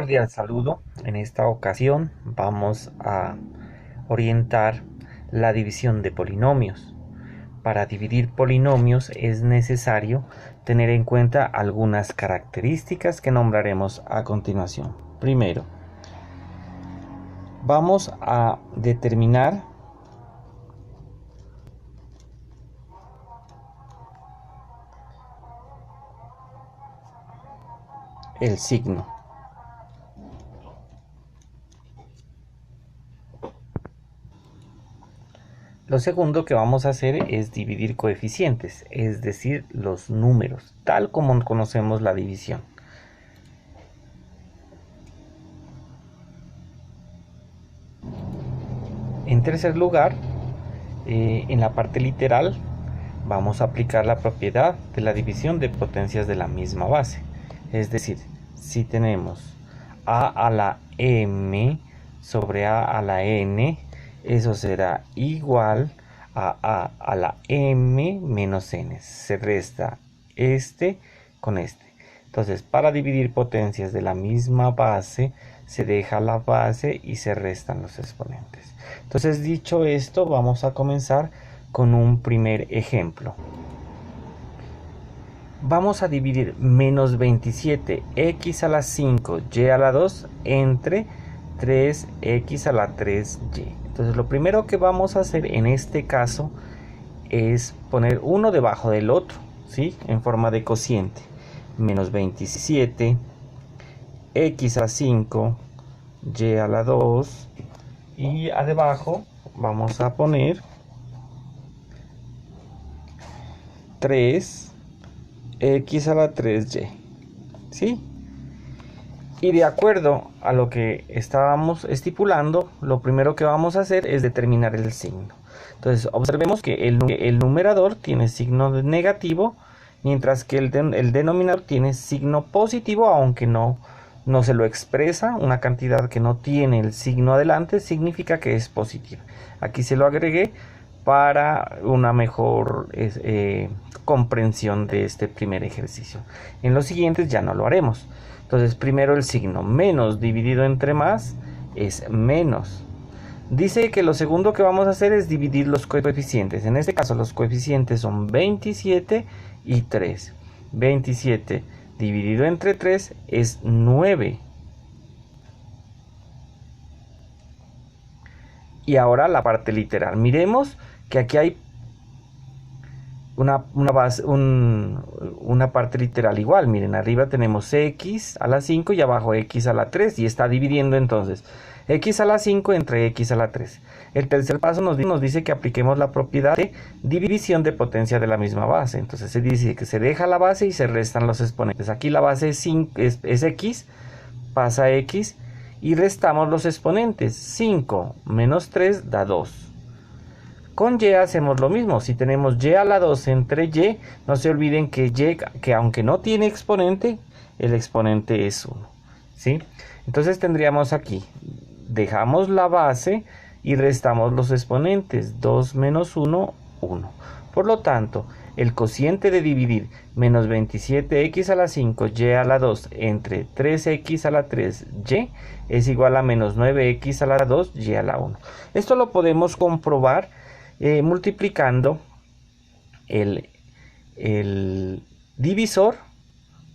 cordial saludo. En esta ocasión vamos a orientar la división de polinomios. Para dividir polinomios es necesario tener en cuenta algunas características que nombraremos a continuación. Primero, vamos a determinar el signo. Lo segundo que vamos a hacer es dividir coeficientes, es decir, los números, tal como conocemos la división. En tercer lugar, en la parte literal, vamos a aplicar la propiedad de la división de potencias de la misma base. Es decir, si tenemos a a la m sobre a a la n, eso será igual a la m menos n. Se resta este con este. Entonces, para dividir potencias de la misma base, se deja la base y se restan los exponentes. Entonces, dicho esto, vamos a comenzar con un primer ejemplo. Vamos a dividir menos 27 x a la 5 y a la 2 entre 3x a la 3y. Entonces lo primero que vamos a hacer en este caso es poner uno debajo del otro, ¿sí? En forma de cociente. Menos 27 x a la 5 y a la 2, y debajo vamos a poner 3x a la 3y, ¿sí? Y de acuerdo a lo que estábamos estipulando, lo primero que vamos a hacer es determinar el signo. Entonces observemos que el numerador tiene signo negativo, mientras que el denominador tiene signo positivo, aunque no se lo expresa. Una cantidad que no tiene el signo adelante significa que es positiva. Aquí se lo agregué para una mejor comprensión de este primer ejercicio. En los siguientes ya no lo haremos. Entonces primero el signo menos dividido entre más es menos. Dice que lo segundo que vamos a hacer es dividir los coeficientes. En este caso los coeficientes son 27 y 3. 27 dividido entre 3 es 9. Y ahora la parte literal. Miremos que aquí hay una parte literal igual. Miren, arriba tenemos x a la 5 y abajo x a la 3. Y está dividiendo entonces x a la 5 entre x a la 3. El tercer paso nos dice que apliquemos la propiedad de división de potencia de la misma base. Entonces se dice que se deja la base y se restan los exponentes. Aquí la base es x, pasa x y restamos los exponentes. 5 menos 3 da 2. Con y hacemos lo mismo. Si tenemos y a la 2 entre y, no se olviden que que aunque no tiene exponente, el exponente es 1. ¿Sí? Entonces tendríamos aquí, dejamos la base y restamos los exponentes. 2 menos 1, 1. Por lo tanto, el cociente de dividir menos 27x a la 5 y a la 2 entre 3x a la 3y es igual a menos 9x a la 2 y a la 1. Esto lo podemos comprobar multiplicando el divisor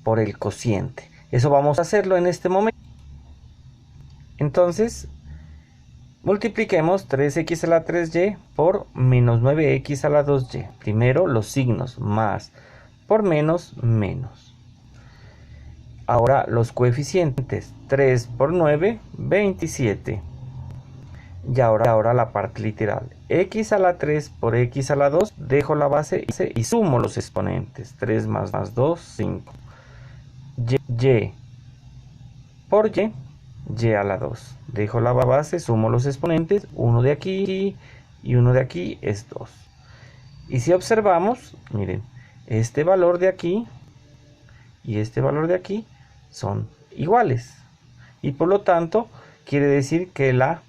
por el cociente. Eso vamos a hacerlo en este momento. Entonces multipliquemos 3x a la 3y por menos 9x a la 2y. Primero los signos, más por menos, menos. Ahora los coeficientes, 3 por 9, 27. Y ahora la parte literal. X a la 3 por x a la 2, dejo la base y sumo los exponentes. 3 más 2, 5. Y por y a la 2. Dejo la base, sumo los exponentes. Uno de aquí y uno de aquí es 2. Y si observamos, miren, este valor de aquí y este valor de aquí son iguales. Y por lo tanto, quiere decir que la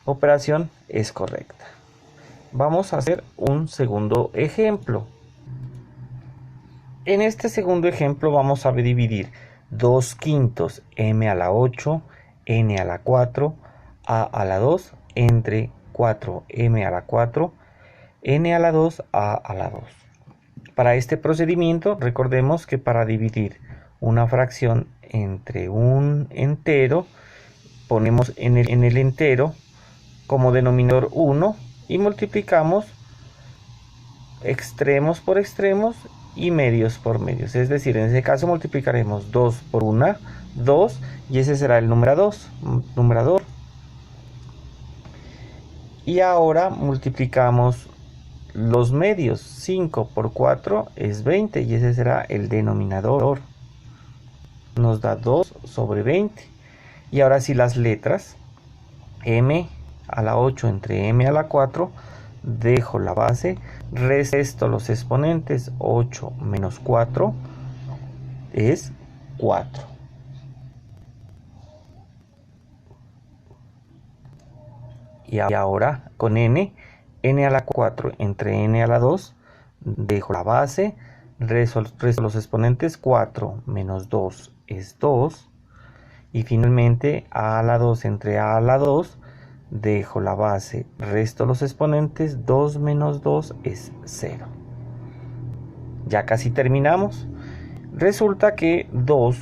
operación es correcta. Vamos a hacer un segundo ejemplo. En este segundo ejemplo vamos a dividir 2 quintos m a la 8, n a la 4, a la 2, entre 4m a la 4, n a la 2, a la 2. Para este procedimiento, recordemos que para dividir una fracción entre un entero, ponemos en el entero como denominador 1 y multiplicamos extremos por extremos y medios por medios. Es decir, en ese caso multiplicaremos 2 por 1, 2, y ese será el numerador. Y ahora multiplicamos los medios. 5 por 4 es 20 y ese será el denominador. Nos da 2 sobre 20. Y ahora sí las letras. M a la 8 entre m a la 4. Dejo la base. Resto los exponentes. 8 menos 4 es 4. Y ahora con n a la 4 entre n a la 2, dejo la base, resto los exponentes. 4 menos 2 es 2, y finalmente a la 2 entre a la 2, dejo la base, resto los exponentes. 2 menos 2 es 0. Ya casi terminamos. Resulta que 2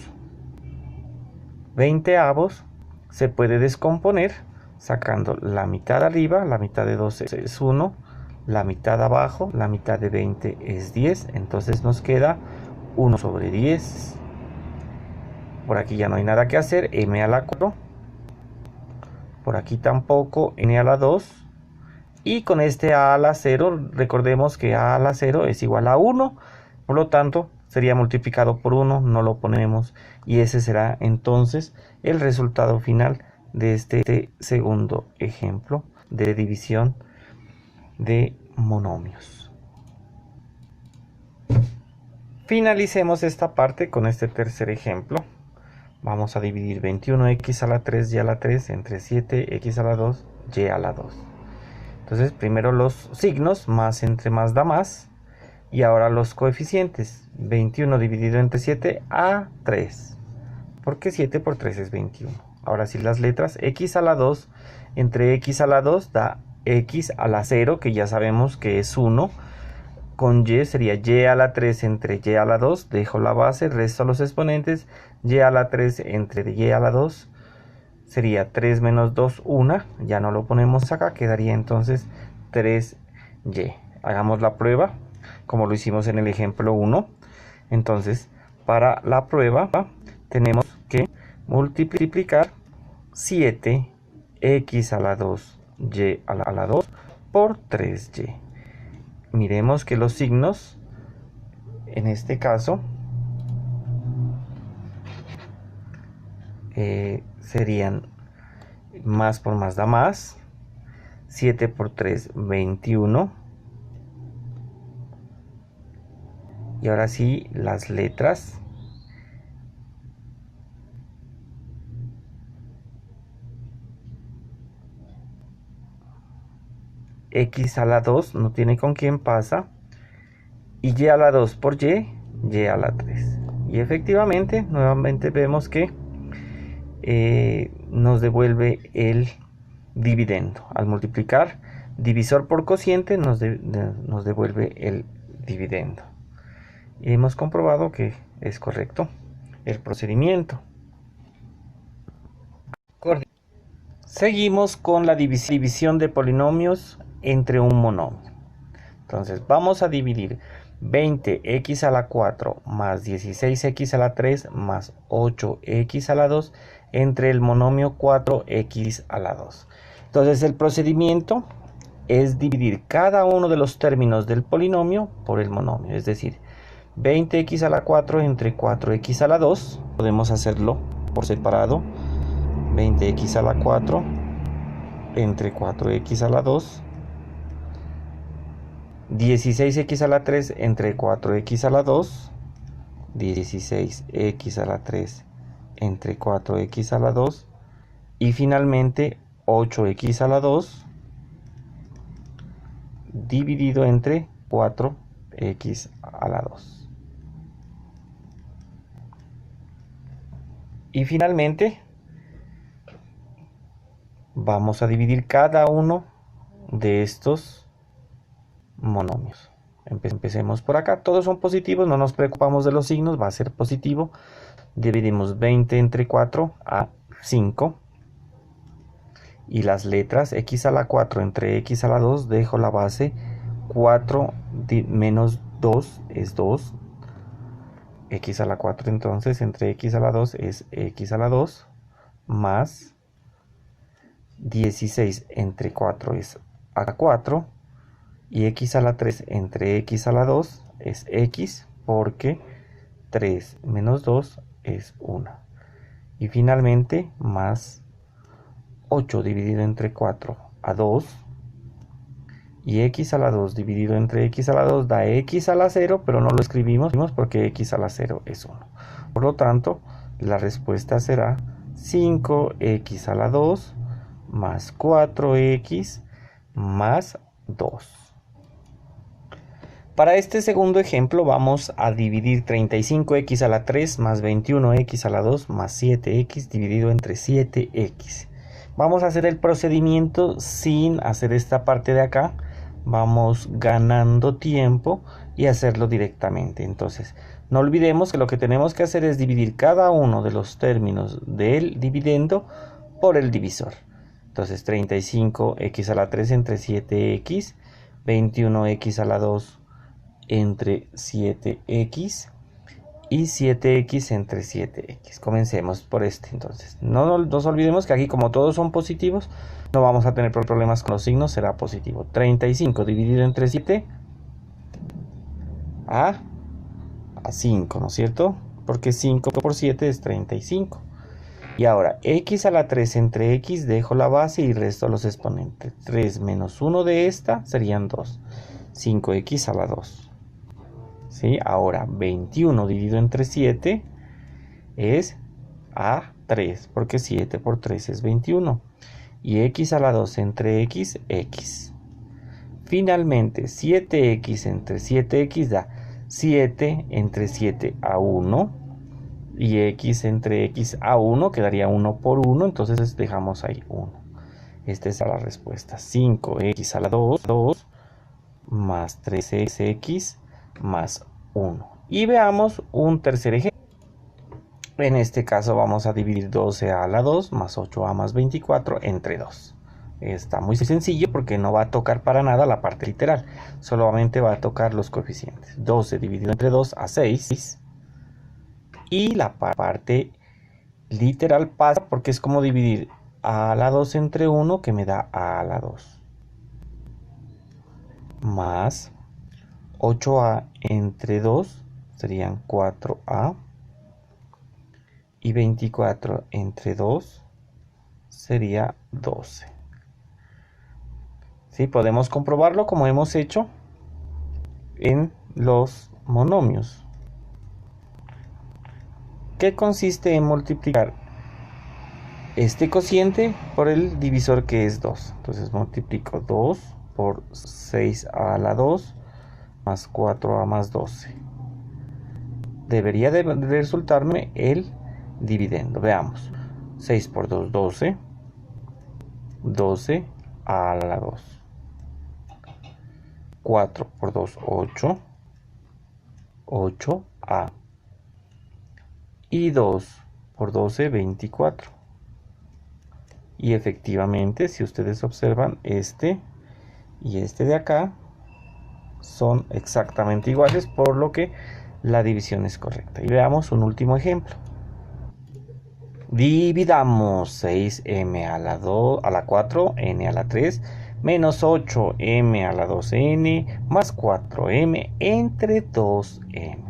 veinteavos se puede descomponer sacando la mitad arriba. La mitad de 12 es 1, la mitad abajo, la mitad de 20 es 10, entonces nos queda 1 sobre 10. Por aquí ya no hay nada que hacer. M a la 4, por aquí tampoco. N a la 2, y con este a la 0, recordemos que a la 0 es igual a 1, por lo tanto sería multiplicado por 1, no lo ponemos, y ese será entonces el resultado final de este segundo ejemplo de división de monomios. Finalicemos esta parte con este tercer ejemplo. Vamos a dividir 21x a la 3 y a la 3 entre 7x a la 2 y a la 2. Entonces primero los signos, más entre más da más, y ahora los coeficientes. 21 dividido entre 7 a 3, porque 7 por 3 es 21. Ahora sí las letras. X a la 2 entre x a la 2 da x a la 0, que ya sabemos que es 1. Con y sería y a la 3 entre y a la 2. Dejo la base, resto los exponentes. Y a la 3 entre y a la 2 sería 3 menos 2, 1. Ya no lo ponemos acá, quedaría entonces 3y. Hagamos la prueba como lo hicimos en el ejemplo 1. Entonces, para la prueba tenemos que multiplicar 7x a la 2 y a la 2 por 3y. Miremos que los signos en este caso serían más por más da más. 7 por 3, 21. Y ahora sí las letras. X a la 2 no tiene con quién pasa, y y a la 2 por y a la 3. Y efectivamente, nuevamente vemos que nos devuelve el dividendo. Al multiplicar divisor por cociente nos devuelve el dividendo. Y hemos comprobado que es correcto el procedimiento. Seguimos con la división de polinomios entre un monomio. Entonces vamos a dividir 20x a la 4 más 16x a la 3 más 8x a la 2 entre el monomio 4x a la 2. Entonces el procedimiento es dividir cada uno de los términos del polinomio por el monomio. Es decir, 20x a la 4 entre 4x a la 2. Podemos hacerlo por separado. 20x a la 4 entre 4x a la 2. 16x a la 3 entre 4x a la 2. 16x a la 3 entre 4x a la 2. Y finalmente 8x a la 2 dividido entre 4x a la 2. Y finalmente vamos a dividir cada uno de estos monomios. Empecemos por acá. Todos son positivos, no nos preocupamos de los signos, va a ser positivo. Dividimos 20 entre 4 a 5. Y las letras x a la 4 entre x a la 2, dejo la base 4 menos 2 es 2. X a la 4 entonces entre x a la 2 es x a la 2 más 16 entre 4 es a 4 y x a la 3 entre x a la 2 es x porque 3 menos 2 es 1. Y finalmente más 8 dividido entre 4 a 2 y x a la 2 dividido entre x a la 2 da x a la 0, pero no lo escribimos porque x a la 0 es 1. Por lo tanto, la respuesta será 5x a la 2 más 4x más 2. Para este segundo ejemplo vamos a dividir 35x a la 3 más 21x a la 2 más 7x dividido entre 7x. Vamos a hacer el procedimiento sin hacer esta parte de acá. Vamos ganando tiempo y hacerlo directamente. Entonces, no olvidemos que lo que tenemos que hacer es dividir cada uno de los términos del dividendo por el divisor. Entonces, 35x a la 3 entre 7x, 21x a la 2 entre 7x y 7x entre 7x. Comencemos por este entonces. No nos olvidemos que aquí como todos son positivos, no vamos a tener problemas con los signos, será positivo. 35 dividido entre 7 a 5, ¿no es cierto? Porque 5 por 7 es 35. Y ahora, x a la 3 entre x, dejo la base y resto los exponentes. 3 menos 1 de esta serían 2. 5x a la 2. ¿Sí? Ahora 21 dividido entre 7 es a 3, porque 7 por 3 es 21. Y x a la 2 entre x, x. Finalmente, 7x entre 7x da 7 entre 7 a 1. Y x entre x a 1 quedaría 1 por 1, entonces dejamos ahí 1. Esta es la respuesta. 5x a la 2 más 3x más 1. Y veamos un tercer ejemplo. En este caso vamos a dividir 12a a la 2 más 8a más 24 entre 2. Está muy sencillo porque no va a tocar para nada la parte literal. Solamente va a tocar los coeficientes. 12 dividido entre 2 a 6. Y la parte literal pasa porque es como dividir a la 2 entre 1 que me da a la 2. Más 8a entre 2 serían 4a. Y 24 entre 2 sería 12. ¿Sí? Podemos comprobarlo como hemos hecho en los monomios. ¿Qué consiste en multiplicar este cociente por el divisor que es 2? Entonces multiplico 2 por 6a a la 2 más 4a más 12. Debería de resultarme el dividendo. Veamos. 6 por 2, 12. 12 a la 2. 4 por 2, 8. 8a. Y 2 por 12, 24. Y efectivamente, si ustedes observan, este y este de acá son exactamente iguales, por lo que la división es correcta. Y veamos un último ejemplo. Dividamos 6m a la 2, a la 4, n a la 3, menos 8m a la 2n, más 4m entre 2m.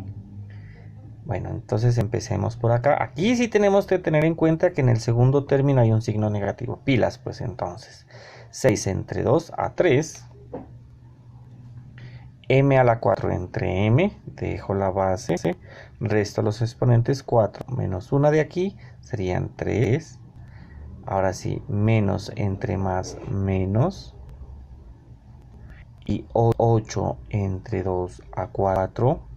Bueno, entonces empecemos por acá. Aquí sí tenemos que tener en cuenta que en el segundo término hay un signo negativo. Pilas, pues entonces. 6 entre 2 a 3. M a la 4 entre m. Dejo la base. Resto los exponentes. 4 menos 1 de aquí serían 3. Ahora sí, menos entre más menos. Y 8 entre 2 a 4.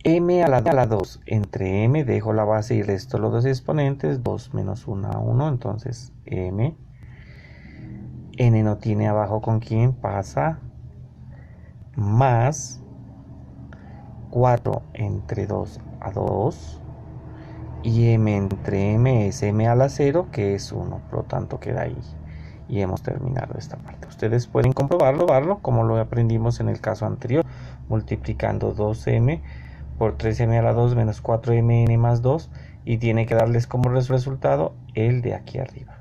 m a la 2 entre m, dejo la base y resto los dos exponentes, 2 menos 1 a 1, entonces m. N no tiene abajo con quién, pasa, más 4 entre 2 a 2, y m entre m es m a la 0, que es 1, por lo tanto queda ahí. Y hemos terminado esta parte. Ustedes pueden comprobarlo como lo aprendimos en el caso anterior, multiplicando 2m por 3m a la 2 menos 4mn más 2, y tiene que darles como resultado el de aquí arriba.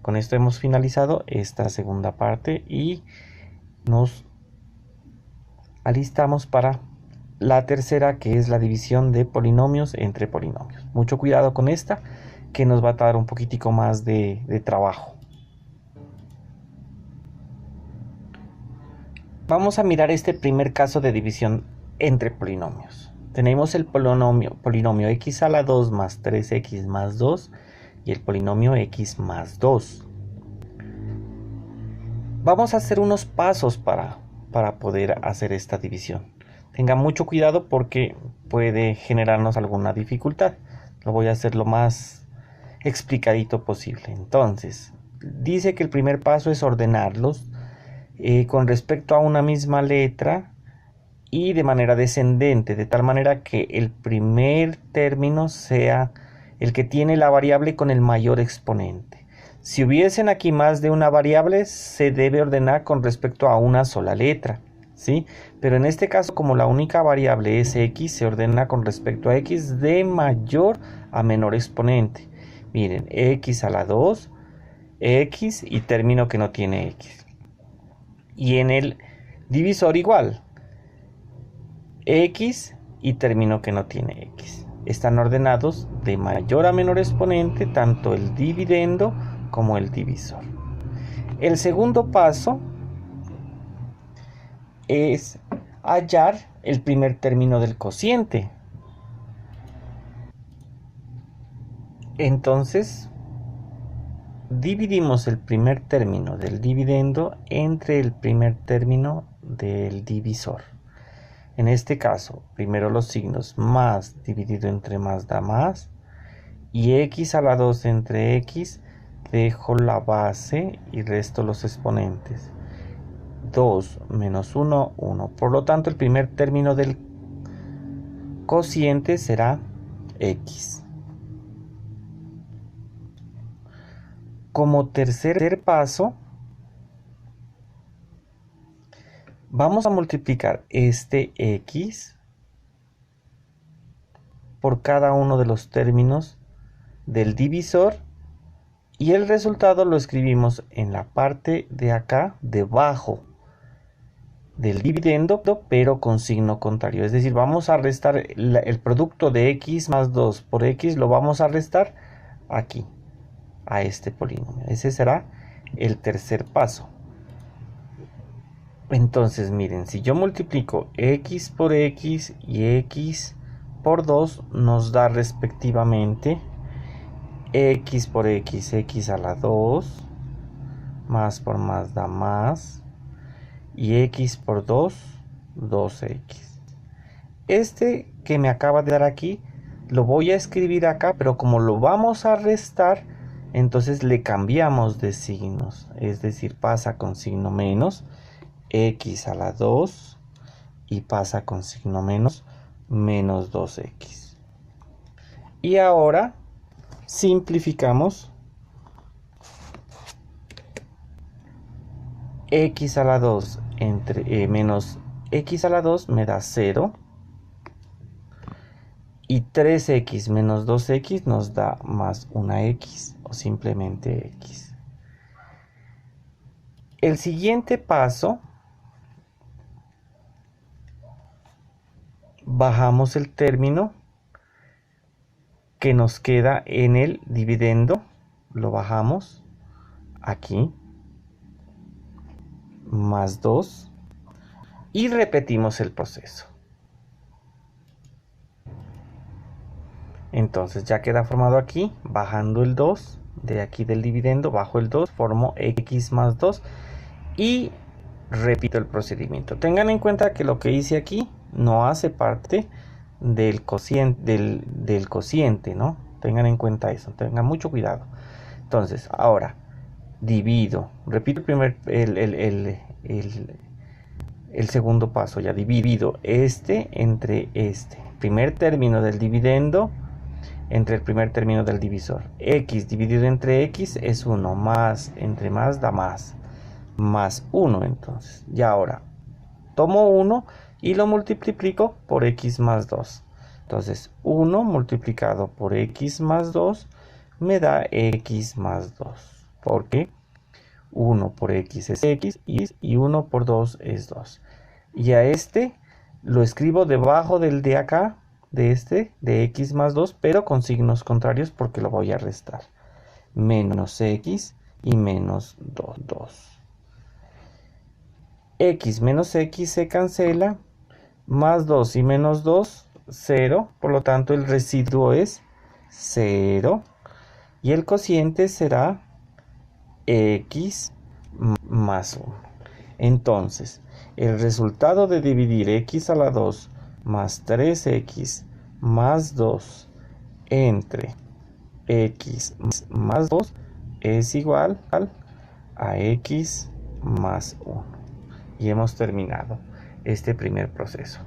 Con esto hemos finalizado esta segunda parte y nos alistamos para la tercera, que es la división de polinomios entre polinomios. Mucho cuidado con esta, que nos va a dar un poquitico más de trabajo. Vamos a mirar este primer caso de división entre polinomios. Tenemos el polinomio x a la 2 más 3x más 2 y el polinomio x más 2. Vamos a hacer unos pasos para poder hacer esta división. Tengan mucho cuidado porque puede generarnos alguna dificultad. Lo voy a hacer lo más explicadito posible. Entonces, dice que el primer paso es ordenarlos con respecto a una misma letra y de manera descendente, de tal manera que el primer término sea el que tiene la variable con el mayor exponente. Si hubiesen aquí más de una variable, se debe ordenar con respecto a una sola letra, ¿sí? Pero en este caso, como la única variable es x, se ordena con respecto a x de mayor a menor exponente. Miren, x a la 2, x y término que no tiene x. Y en el divisor igual, x y término que no tiene x. Están ordenados de mayor a menor exponente, tanto el dividendo como el divisor. El segundo paso es hallar el primer término del cociente. Entonces, dividimos el primer término del dividendo entre el primer término del divisor. En este caso, primero los signos más dividido entre más da más, y x a la 2 entre x, dejo la base y resto los exponentes. 2 menos 1, 1. Por lo tanto, el primer término del cociente será x. Como tercer paso, vamos a multiplicar este x por cada uno de los términos del divisor y el resultado lo escribimos en la parte de acá, debajo del dividendo, pero con signo contrario. Es decir, vamos a restar el producto de x más 2 por x, lo vamos a restar aquí, a este polinomio. Ese será el tercer paso. Entonces miren, si yo multiplico x por x y x por 2, nos da respectivamente x por x, x a la 2, más por más da más, y x por 2, 2x. Este que me acaba de dar aquí, lo voy a escribir acá, pero como lo vamos a restar, entonces le cambiamos de signos, es decir, pasa con signo menos, x a la 2, y pasa con signo menos, menos 2x. Y ahora simplificamos. X a la 2 entre menos x a la 2 me da 0. Y 3x menos 2x nos da más una x o simplemente x. El siguiente paso, bajamos el término que nos queda en el dividendo, lo bajamos aquí, más 2, y repetimos el proceso. Entonces ya queda formado aquí, bajando el 2, de aquí del dividendo, bajo el 2, formo x más 2 y repito el procedimiento. Tengan en cuenta que lo que hice aquí no hace parte del cociente, ¿no? Tengan en cuenta eso, tengan mucho cuidado. Entonces, ahora divido, repito el segundo paso, ya divido este entre este. Primer término del dividendo entre el primer término del divisor. X dividido entre X es 1, más entre más da más 1. Entonces, ya ahora tomo 1 y lo multiplico por X más 2. Entonces, 1 multiplicado por X más 2 me da X más 2. ¿Por qué? 1 por X es X y 1 por 2 es 2. Y a este lo escribo debajo del de acá, de X más 2, pero con signos contrarios porque lo voy a restar. Menos X y menos 2. X menos X se cancela, más 2 y menos 2, 0, por lo tanto el residuo es 0, y el cociente será X más 1. Entonces, el resultado de dividir X a la 2 más 3X más 2 entre X más 2 es igual a X más 1. Y hemos terminado este primer proceso.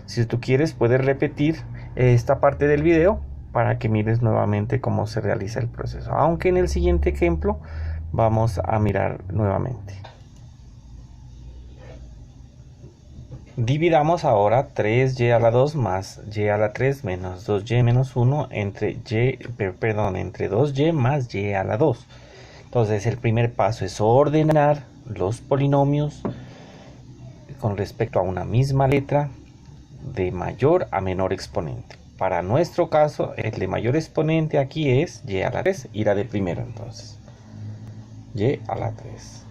Si tú quieres, puedes repetir esta parte del video para que mires nuevamente cómo se realiza el proceso. Aunque en el siguiente ejemplo vamos a mirar nuevamente. Dividamos ahora 3y a la 2 más y a la 3 menos 2y menos 1 entre 2y más y a la 2. Entonces el primer paso es ordenar los polinomios con respecto a una misma letra de mayor a menor exponente. Para nuestro caso, el de mayor exponente aquí es y a la 3, irá de primero entonces. Y a la 3.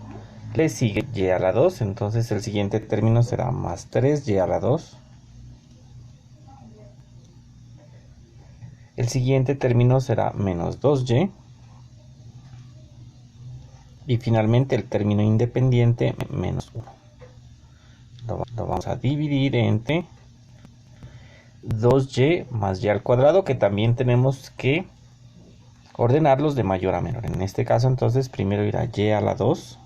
Le sigue y a la 2, entonces el siguiente término será más 3y a la 2. El siguiente término será menos 2y. Y finalmente el término independiente menos 1. Lo vamos a dividir entre 2y más y al cuadrado, que también tenemos que ordenarlos de mayor a menor. En este caso entonces primero irá y a la 2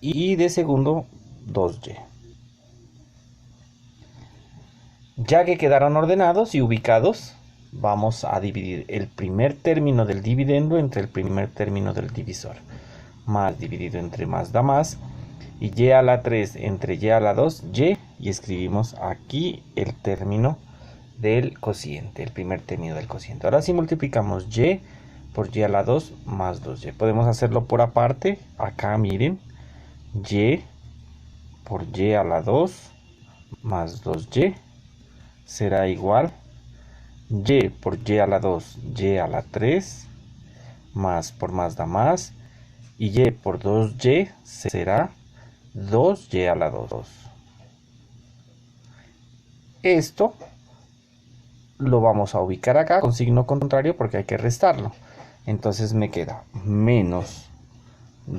y de segundo 2y. Ya que quedaron ordenados y ubicados, vamos a dividir el primer término del dividendo entre el primer término del divisor. Más dividido entre más da más. Y y a la 3 entre y a la 2, y escribimos aquí el término del cociente, el primer término del cociente. Ahora sí multiplicamos y por y a la 2 más 2y. Podemos hacerlo por aparte. Acá miren, y por y a la 2 más 2y será igual y por y a la 2, y a la 3, más por más da más, y por 2y será 2y a la 2. Esto lo vamos a ubicar acá con signo contrario porque hay que restarlo. Entonces me queda menos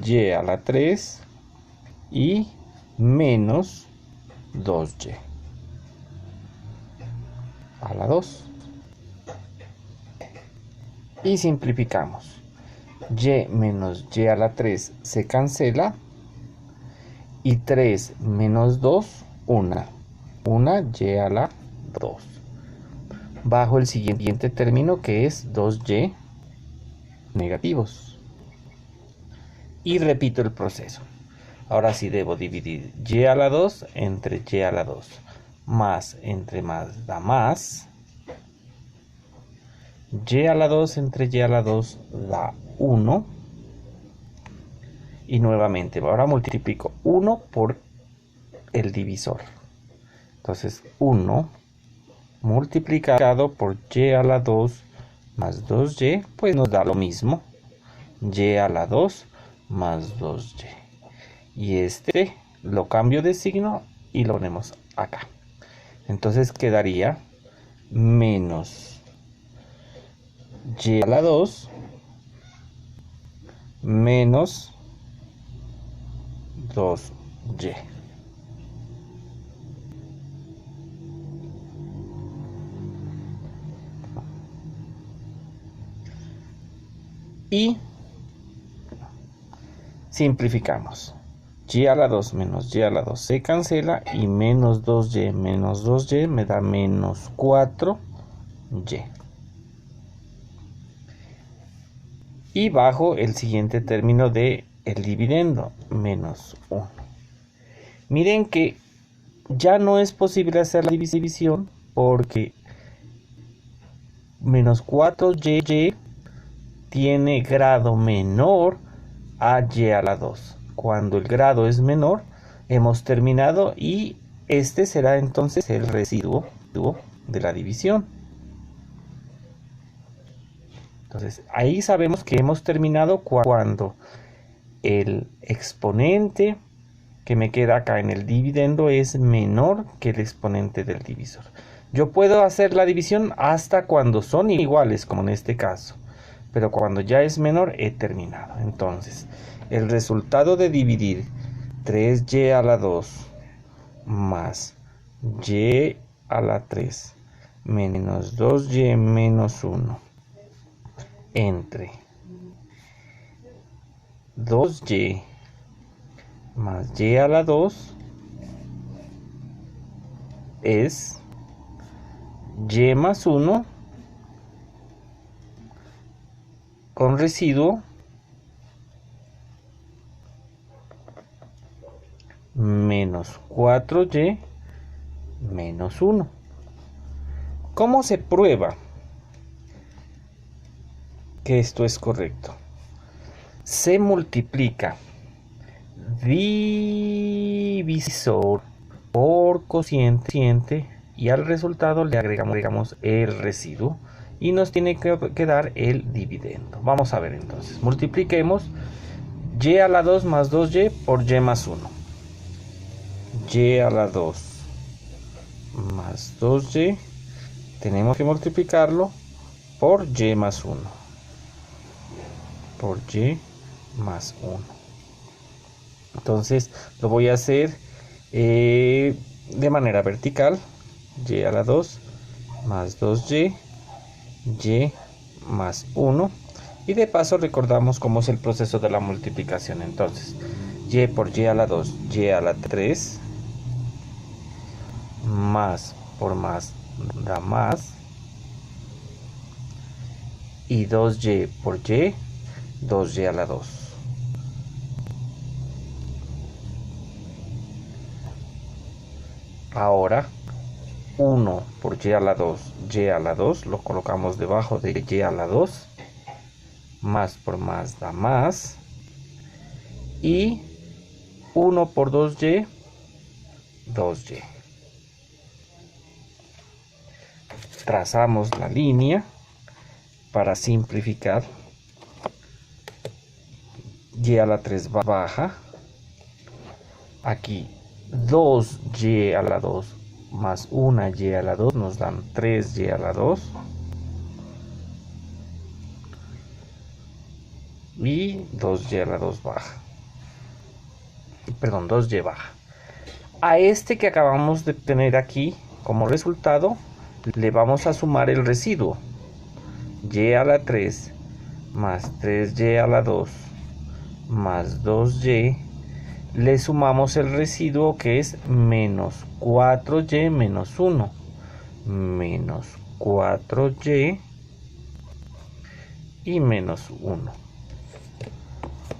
y a la 3 y menos 2y a la 2. Y simplificamos. Y menos y a la 3 se cancela. Y 3 menos 2, 1 y a la 2. Bajo el siguiente término que es 2y negativos. Y repito el proceso. Ahora sí debo dividir y a la 2 entre y a la 2. Más entre más da más. Y a la 2 entre y a la 2 da 1. Y nuevamente, ahora multiplico 1 por el divisor. Entonces 1 multiplicado por y a la 2 más 2y, pues nos da lo mismo. Y a la 2 más 2y. Y este lo cambio de signo y lo ponemos acá. Entonces quedaría menos y a la 2 menos 2y. y simplificamos. Y a la 2 menos y a la 2 se cancela y menos 2y me da menos 4y. Y bajo el siguiente término de el dividendo, menos 1. Miren que ya no es posible hacer la división porque menos 4y tiene grado menor a y a la 2. Cuando el grado es menor, hemos terminado y este será entonces el residuo de la división. Entonces, ahí sabemos que hemos terminado cuando el exponente que me queda acá en el dividendo es menor que el exponente del divisor. Yo puedo hacer la división hasta cuando son iguales, como en este caso. Pero cuando ya es menor, he terminado. Entonces, el resultado de dividir 3y a la 2 más y a la 3 menos 2y menos 1 entre 2y más y a la 2 es y más 1 con residuo menos 4y menos 1. ¿Cómo se prueba que esto es correcto? Se multiplica divisor por cociente y al resultado le agregamos el residuo y nos tiene que dar el dividendo. Vamos a ver entonces. Multipliquemos y a la 2 más 2y por y más 1. Y a la 2 más 2y tenemos que multiplicarlo por y más 1. Por y más 1. Entonces lo voy a hacer de manera vertical. Y a la 2 más 2y, y más 1. Y de paso recordamos cómo es el proceso de la multiplicación. Entonces, y por y a la 2, y a la 3, más por más da más. Y 2y por y, 2y a la 2. Ahora 1 por y a la 2, y a la 2, lo colocamos debajo de y a la 2, más por más da más, y 1 por 2y, 2y. Trazamos la línea para simplificar. Y a la 3 baja, aquí 2y a la 2 más 1y a la 2 nos dan 3y a la 2 y 2y a la 2 baja, perdón, 2y baja. A este que acabamos de tener aquí como resultado le vamos a sumar el residuo, y a la 3 más 3y a la 2 más 2y, le sumamos el residuo que es menos 4y menos 1, menos 4y y menos 1.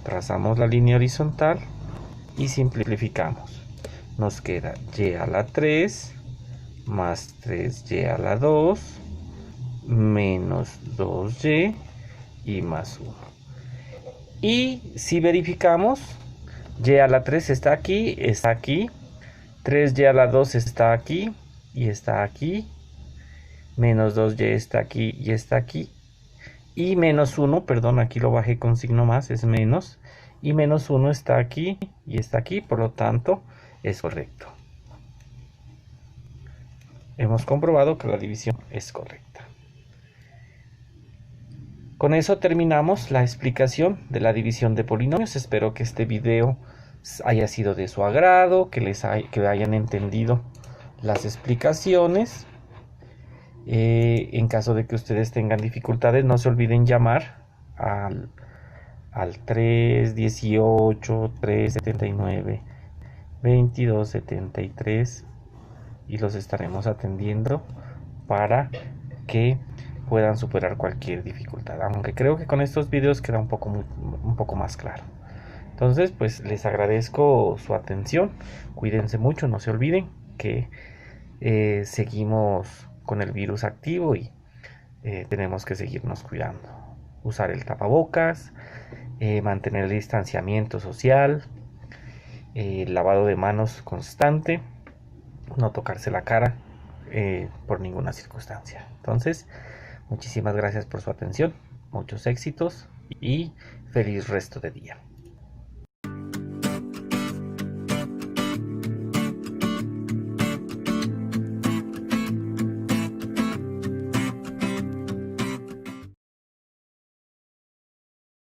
Trazamos la línea horizontal y simplificamos. Nos queda y a la 3 más 3y a la 2 menos 2y y más 1. Y si verificamos, y a la 3 está aquí, 3y a la 2 está aquí y está aquí, menos 2y está aquí y está aquí, y menos 1, perdón, aquí lo bajé con signo más, es menos, y menos 1 está aquí y está aquí, por lo tanto es correcto. Hemos comprobado que la división es correcta. Con eso terminamos la explicación de la división de polinomios. Espero que este video haya sido de su agrado, que hayan entendido las explicaciones. En caso de que ustedes tengan dificultades, no se olviden llamar al 318, 379, 2273 y los estaremos atendiendo para que puedan superar cualquier dificultad, aunque creo que con estos videos queda un poco más claro. Entonces, pues les agradezco su atención, cuídense mucho, no se olviden que seguimos con el virus activo y tenemos que seguirnos cuidando, usar el tapabocas, mantener el distanciamiento social, lavado de manos constante, no tocarse la cara por ninguna circunstancia. Entonces, muchísimas gracias por su atención, muchos éxitos y feliz resto de día.